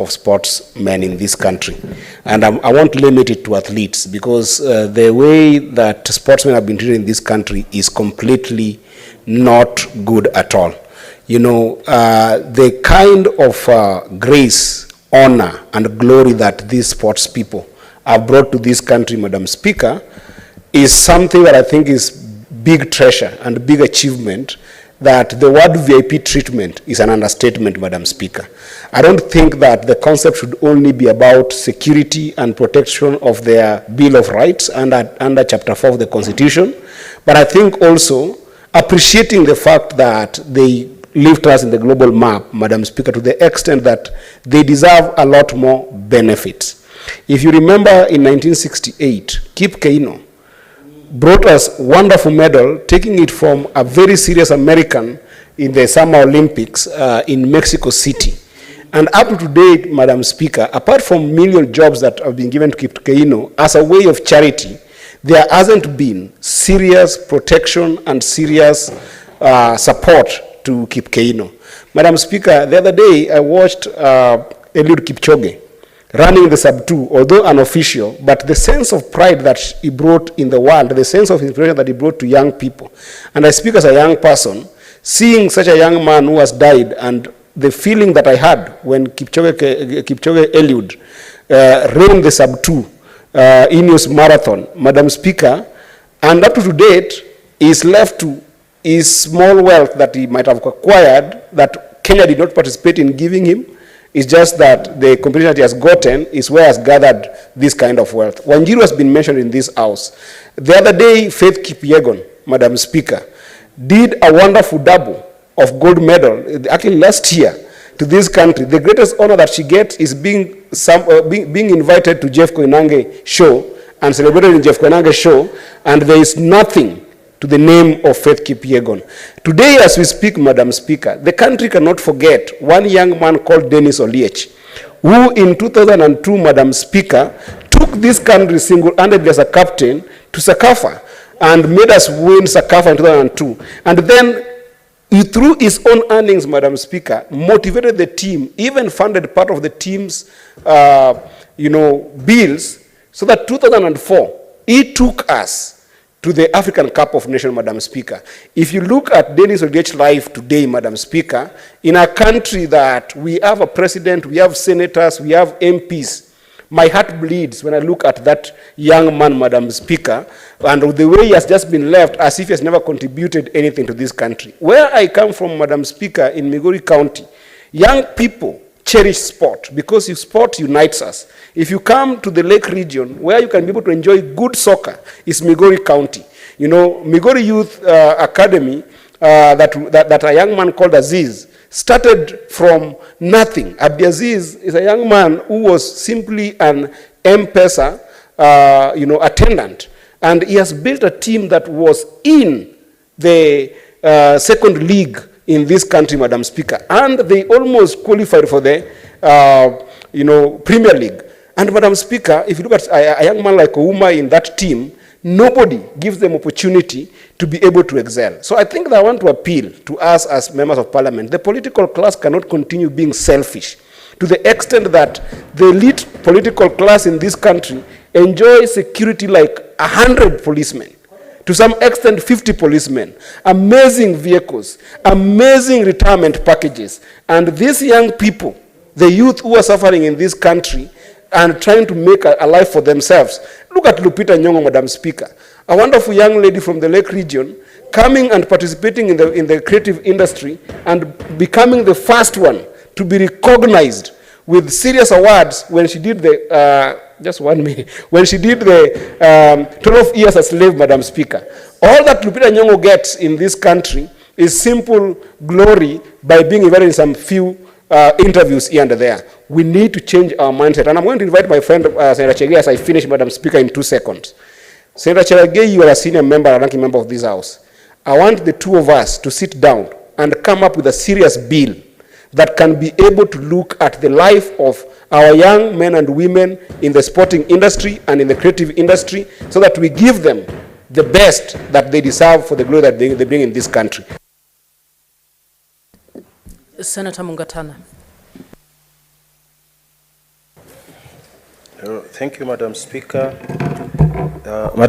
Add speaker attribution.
Speaker 1: of sportsmen in this country. And I want to limit it to athletes because the way that sportsmen have been treated in this country is completely not good at all. You know, the kind of grace, honor, and glory that these sports people have brought to this country, Madam Speaker, is something that I think is big treasure and big achievement. That the word VIP treatment is an understatement, Madam Speaker. I don't think that the concept should only be about security and protection of their Bill of Rights under Chapter 4 of the Constitution, but I think also appreciating the fact that they lift us in the global map, Madam Speaker, to the extent that they deserve a lot more benefits. If you remember in 1968, Kip Keino brought us wonderful medal, taking it from a very serious American in the Summer Olympics in Mexico City. And up to today, Madam Speaker, apart from million jobs that have been given to Kip Keino, as a way of charity, there hasn't been serious protection and serious support to Kip Keino. Madam Speaker, the other day I watched Eliud Kipchoge running the sub-2, although unofficial, but the sense of pride that he brought in the world, the sense of inspiration that he brought to young people. And I speak as a young person, seeing such a young man who has died, and the feeling that I had when Kipchoge Eliud ran the sub-2 Ineos Marathon, Madam Speaker, and up to date, is left to his small wealth that he might have acquired, that Kenya did not participate in giving him. It's just that the competition that he has gotten is where he has gathered this kind of wealth. Wanjiru has been mentioned in this house. The other day, Faith Kipyegon, Madam Speaker, did a wonderful double of gold medal, actually last year, to this country. The greatest honor that she gets is being invited to Jeff Koinange show and celebrated in Jeff Koinange show, and there is nothing to the name of Faith Kipyegon. Today, as we speak, Madam Speaker, the country cannot forget one young man called Dennis Oliech, who in 2002, Madam Speaker, took this country single-handedly as a captain to Sakafa and made us win Sakafa in 2002. And then, through his own earnings, Madam Speaker, motivated the team, even funded part of the team's bills, so that 2004, he took us to the African Cup of Nations, Madam Speaker. If you look at Dennis Oliech's life today, Madam Speaker, in a country that we have a president, we have senators, we have MPs, my heart bleeds when I look at that young man, Madam Speaker, and the way he has just been left as if he has never contributed anything to this country. Where I come from, Madam Speaker, in Migori County, young people cherish sport because sport unites us. If you come to the Lake region, where you can be able to enjoy good soccer, is Migori County. You know, Migori Youth Academy, that a young man called Aziz started from nothing. Abdi Aziz is a young man who was simply an M-Pesa, attendant. And he has built a team that was in the second league in this country, Madam Speaker. And they almost qualified for the, Premier League. And Madam Speaker, if you look at a young man like Ouma in that team, nobody gives them opportunity to be able to excel. So I think that I want to appeal to us as members of parliament. The political class cannot continue being selfish to the extent that the elite political class in this country enjoys security like 100 policemen. To some extent, 50 policemen, amazing vehicles, amazing retirement packages. And these young people, the youth who are suffering in this country and trying to make a life for themselves. Look at Lupita Nyong'o, Madam Speaker, a wonderful young lady from the Lake region, coming and participating in the creative industry and becoming the first one to be recognized with serious awards when she did the, when she did the 12 years as slave, Madam Speaker. All that Lupita Nyong'o gets in this country is simple glory by being invited in some few interviews here and there. We need to change our mindset. And I'm going to invite my friend, Senator Chaerargei, as I finish, Madam Speaker, in 2 seconds. Senator Chaerargei, you are a senior member, a ranking member of this House. I want the two of us to sit down and come up with a serious bill that can be able to look at the life of our young men and women in the sporting industry and in the creative industry so that we give them the best that they deserve for the glory that they bring in this country.
Speaker 2: Senator Mungatana. Thank you, Madam Speaker. Madam